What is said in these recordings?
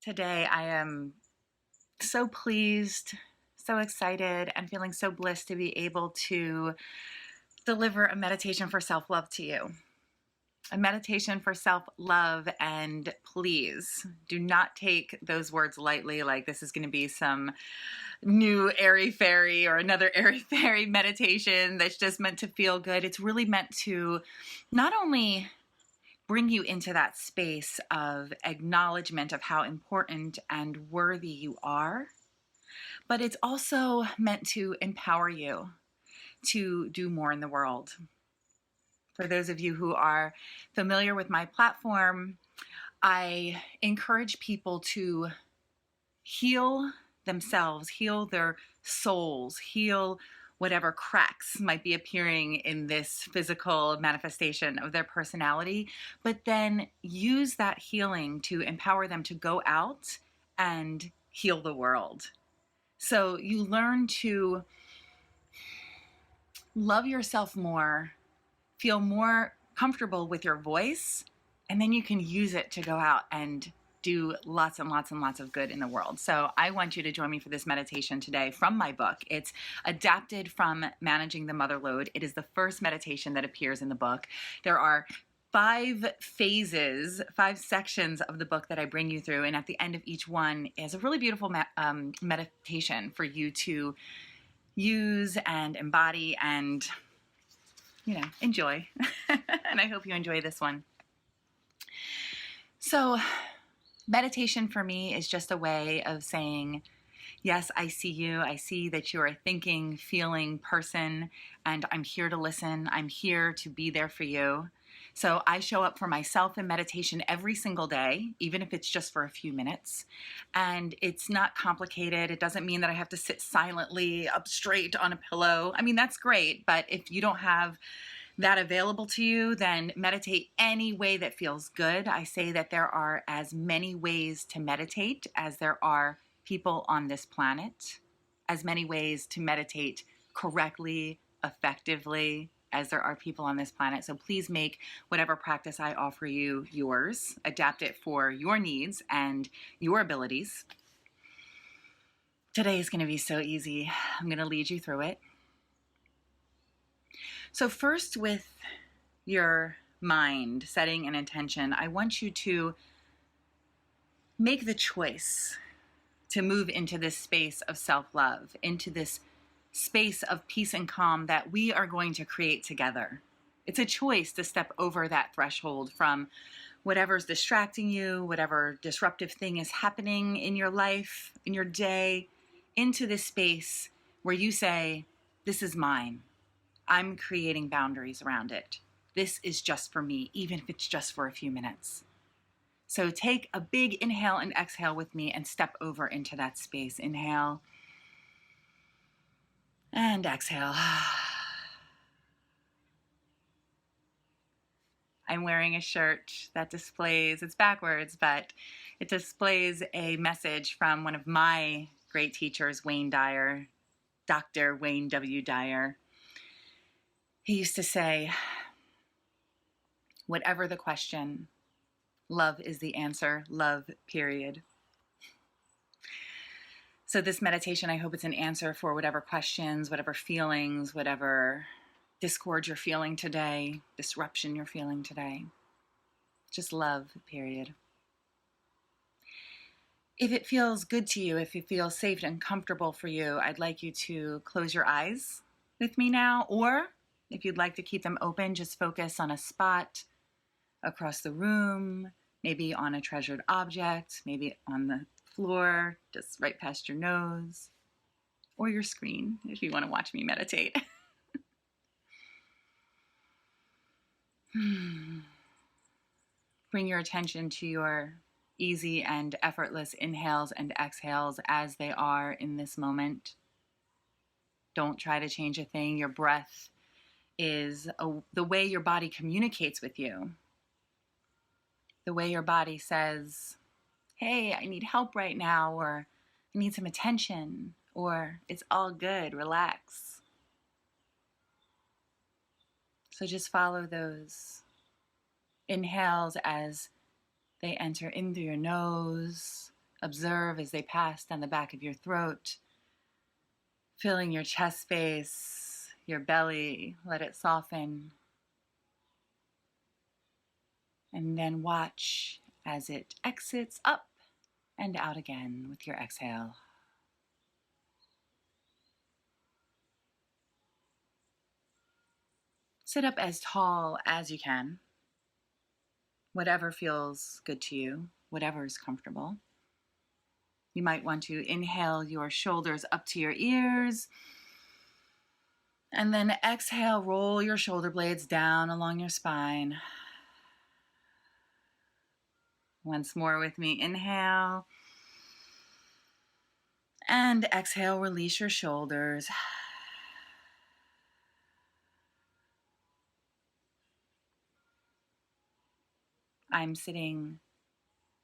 Today, I am so pleased, so excited, and feeling so blessed to be able to deliver a meditation for self love to you. A meditation for self love, and please do not take those words lightly, like this is going to be some new airy fairy or another airy fairy meditation that's just meant to feel good. It's really meant to not only bring you into that space of acknowledgement of how important and worthy you are, but it's also meant to empower you to do more in the world. For those of you who are familiar with my platform, I encourage people to heal themselves, heal their souls, heal whatever cracks might be appearing in this physical manifestation of their personality, but then use that healing to empower them to go out and heal the world. So you learn to love yourself more, feel more comfortable with your voice, and then you can use it to go out and do lots and lots and lots of good in the world. So I want you to join me for this meditation today from my book. It's adapted from Managing the Mother Load. It is the first meditation that appears in the book. There are 5 phases, 5 sections of the book that I bring you through, and at the end of each one is a really beautiful meditation for you to use and embody and enjoy. And I hope you enjoy this one. So meditation for me is just a way of saying, yes, I see you. I see that you're a thinking, feeling person, and I'm here to listen. I'm here to be there for you. So I show up for myself in meditation every single day, even if it's just for a few minutes. And it's not complicated. It doesn't mean that I have to sit silently up straight on a pillow. I mean, that's great, but if you don't have that available to you, then meditate any way that feels good. I say that there are as many ways to meditate as there are people on this planet, as many ways to meditate correctly, effectively, as there are people on this planet. So please make whatever practice I offer you yours. Adapt it for your needs and your abilities. Today is going to be so easy. I'm going to lead you through it. So first, with your mind, setting an intention, I want you to make the choice to move into this space of self-love, into this space of peace and calm that we are going to create together. It's a choice to step over that threshold from whatever's distracting you, whatever disruptive thing is happening in your life, in your day, into this space where you say, this is mine. I'm creating boundaries around it. This is just for me, even if it's just for a few minutes. So take a big inhale and exhale with me and step over into that space. Inhale and exhale. I'm wearing a shirt that displays, it's backwards, but it displays a message from one of my great teachers, Wayne Dyer, Dr. Wayne W. Dyer. He used to say, whatever the question, love is the answer. Love, period. So this meditation, I hope it's an answer for whatever questions, whatever feelings, whatever discord you're feeling today, disruption you're feeling today. Just love, period. If it feels good to you, if it feels safe and comfortable for you, I'd like you to close your eyes with me now, or if you'd like to keep them open, just focus on a spot across the room, maybe on a treasured object, maybe on the floor, just right past your nose, or your screen if you want to watch me meditate. Bring your attention to your easy and effortless inhales and exhales as they are in this moment. Don't try to change a thing. Your breath is the way your body communicates with you. The way your body says, hey, I need help right now, or I need some attention, or it's all good, relax. So just follow those inhales as they enter in through your nose, Observe as they pass down the back of your throat, filling your chest space, your belly. Let it soften. And then watch as it exits up and out again with your exhale. Sit up as tall as you can. Whatever feels good to you, whatever is comfortable. You might want to inhale your shoulders up to your ears. And then exhale, roll your shoulder blades down along your spine. Once more with me, inhale. And exhale, release your shoulders. I'm sitting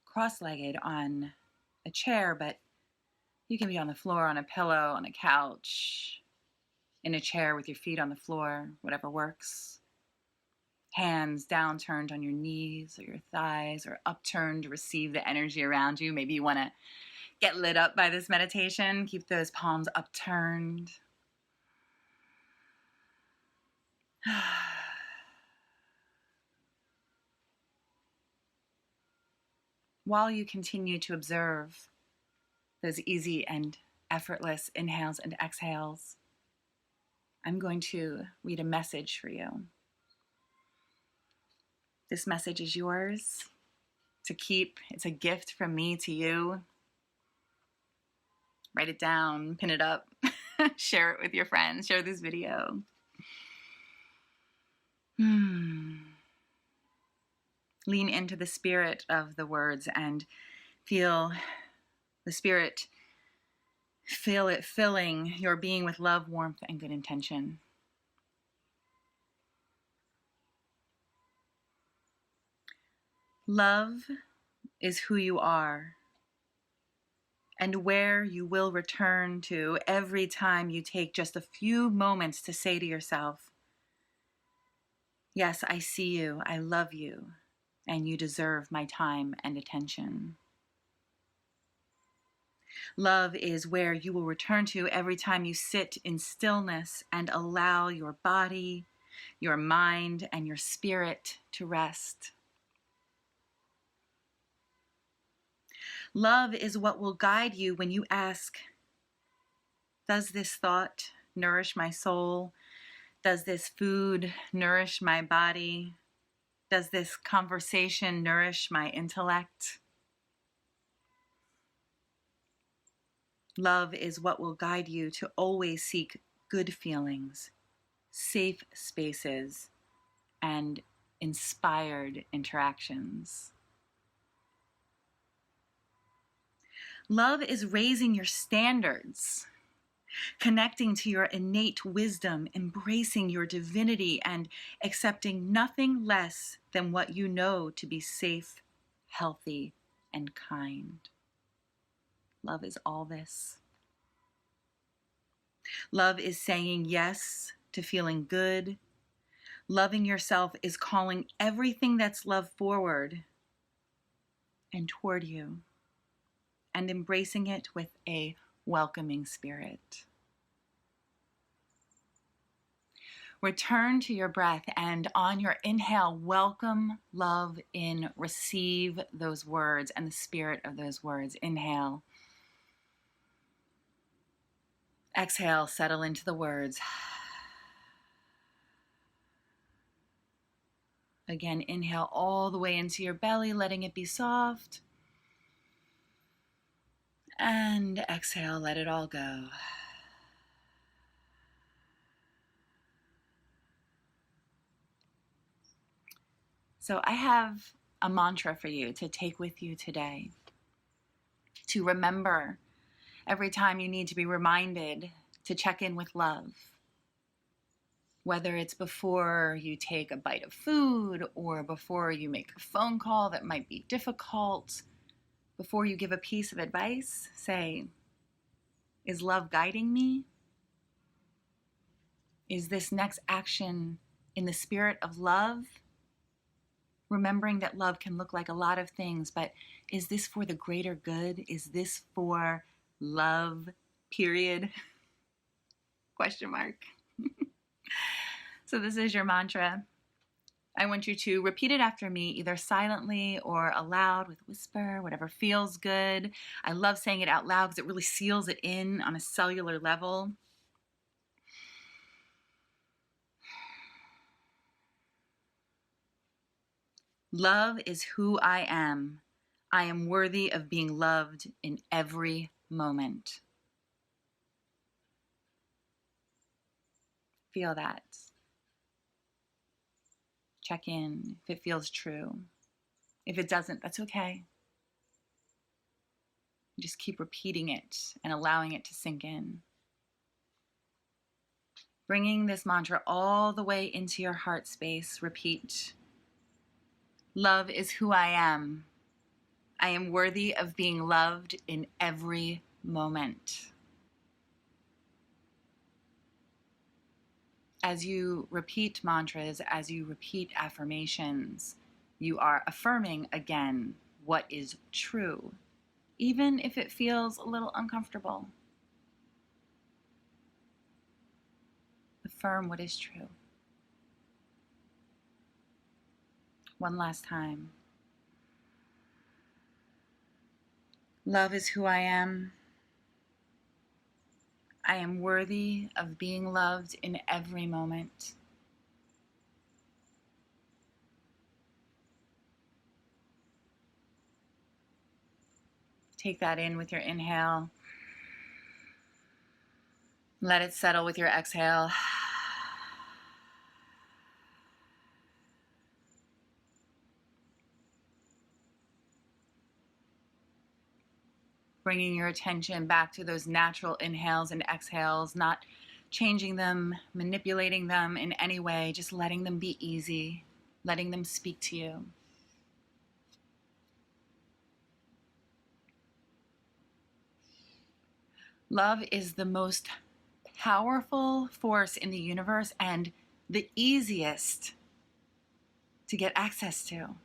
cross-legged on a chair, but you can be on the floor, on a pillow, on a couch, in a chair with your feet on the floor, whatever works. Hands down turned on your knees or your thighs, or upturned to receive the energy around you. Maybe you want to get lit up by this meditation. Keep those palms upturned. While you continue to observe those easy and effortless inhales and exhales, I'm going to read a message for you. This message is yours to keep. It's a gift from me to you. Write it down, pin it up, share it with your friends, share this video. Lean into the spirit of the words and feel the spirit, feel it filling your being with love, warmth, and good intention. Love is who you are and where you will return to every time you take just a few moments to say to yourself, yes, I see you, I love you, and you deserve my time and attention. Love is where you will return to every time you sit in stillness and allow your body, your mind, and your spirit to rest. Love is what will guide you when you ask, does this thought nourish my soul? Does this food nourish my body? Does this conversation nourish my intellect? Love is what will guide you to always seek good feelings, safe spaces, and inspired interactions. Love is raising your standards, connecting to your innate wisdom, embracing your divinity, and accepting nothing less than what you know to be safe, healthy, and kind. Love is all this. Love is saying yes to feeling good. Loving yourself is calling everything that's love forward and toward you, and embracing it with a welcoming spirit. Return to your breath, and on your inhale, welcome love in. Receive those words and the spirit of those words. Inhale. Exhale, settle into the words. Again, inhale all the way into your belly, letting it be soft. And exhale, let it all go. So I have a mantra for you to take with you today, to remember every time you need to be reminded to check in with love. Whether it's before you take a bite of food, or before you make a phone call that might be difficult, before you give a piece of advice, say, is love guiding me? Is this next action in the spirit of love? Remembering that love can look like a lot of things, but is this for the greater good? Is this for love, period? Question mark. So this is your mantra. I want you to repeat it after me, either silently or aloud with whisper, whatever feels good. I love saying it out loud because it really seals it in on a cellular level. Love is who I am. I am worthy of being loved in every moment. Feel that. Check in if it feels true. If it doesn't, that's okay. Just keep repeating it and allowing it to sink in. Bringing this mantra all the way into your heart space, repeat. Love is who I am. I am worthy of being loved in every moment. As you repeat mantras, as you repeat affirmations, you are affirming again what is true, even if it feels a little uncomfortable. Affirm what is true. One last time. Love is who I am. I am worthy of being loved in every moment. Take that in with your inhale. Let it settle with your exhale. Bringing your attention back to those natural inhales and exhales, not changing them, manipulating them in any way, just letting them be easy, letting them speak to you. Love is the most powerful force in the universe and the easiest to get access to.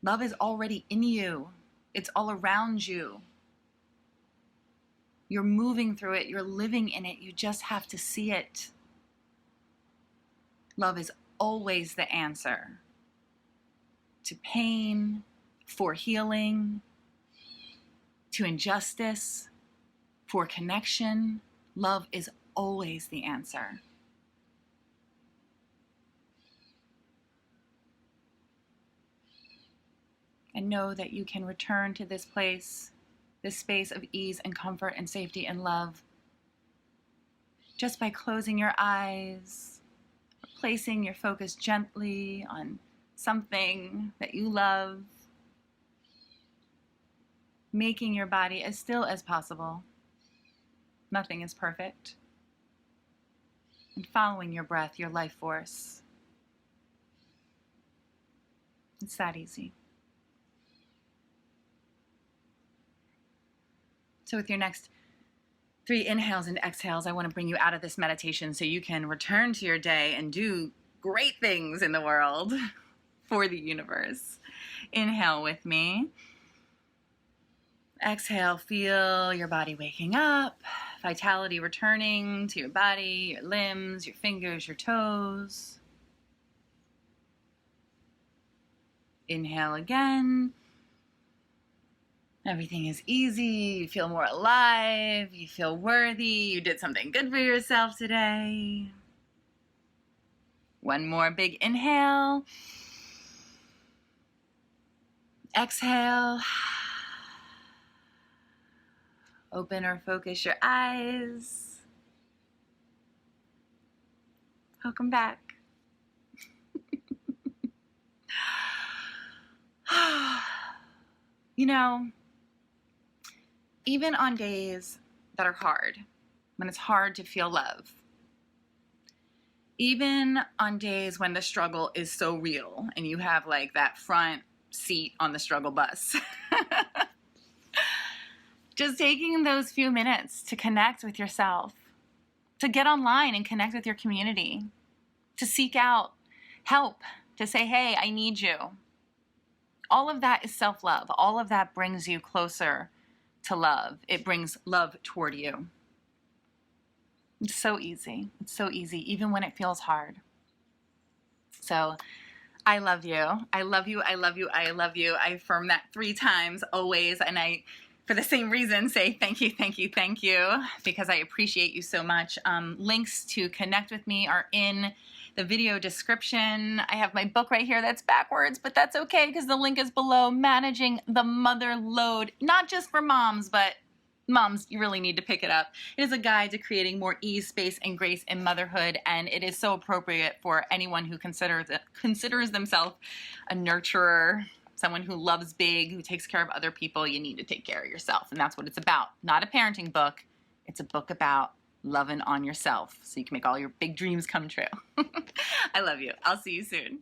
Love is already in you. It's all around you. You're moving through it. You're living in it. You just have to see it. Love is always the answer to pain, for healing, to injustice, for connection. Love is always the answer. And know that you can return to this place, this space of ease and comfort and safety and love, just by closing your eyes, placing your focus gently on something that you love, making your body as still as possible. Nothing is perfect. And following your breath, your life force. It's that easy. So with your next 3 inhales and exhales, I want to bring you out of this meditation so you can return to your day and do great things in the world for the universe. Inhale with me. Exhale, feel your body waking up, vitality returning to your body, your limbs, your fingers, your toes. Inhale again. Everything is easy, you feel more alive, you feel worthy, you did something good for yourself today. One more big inhale. Exhale. Open or focus your eyes. Welcome back. You know, even on days that are hard, when it's hard to feel love, even on days when the struggle is so real and you have like that front seat on the struggle bus, just taking those few minutes to connect with yourself, to get online and connect with your community, to seek out help, to say, hey, I need you. All of that is self-love. All of that brings you closer to love. It brings love toward you. It's so easy. It's so easy, even when it feels hard. So I love you. I love you. I love you. I love you. I affirm that 3 times always. And I, for the same reason, say thank you, thank you, thank you, because I appreciate you so much. Links to connect with me are in the video description. I have my book right here that's backwards, but that's okay because the link is below. Managing the Mother Load, not just for moms, but moms, you really need to pick it up. It is a guide to creating more ease, space, and grace in motherhood, and it is so appropriate for anyone who considers themselves a nurturer, someone who loves big, who takes care of other people. You need to take care of yourself, and that's what it's about. Not a parenting book. It's a book about loving on yourself so you can make all your big dreams come true. I love you. I'll see you soon.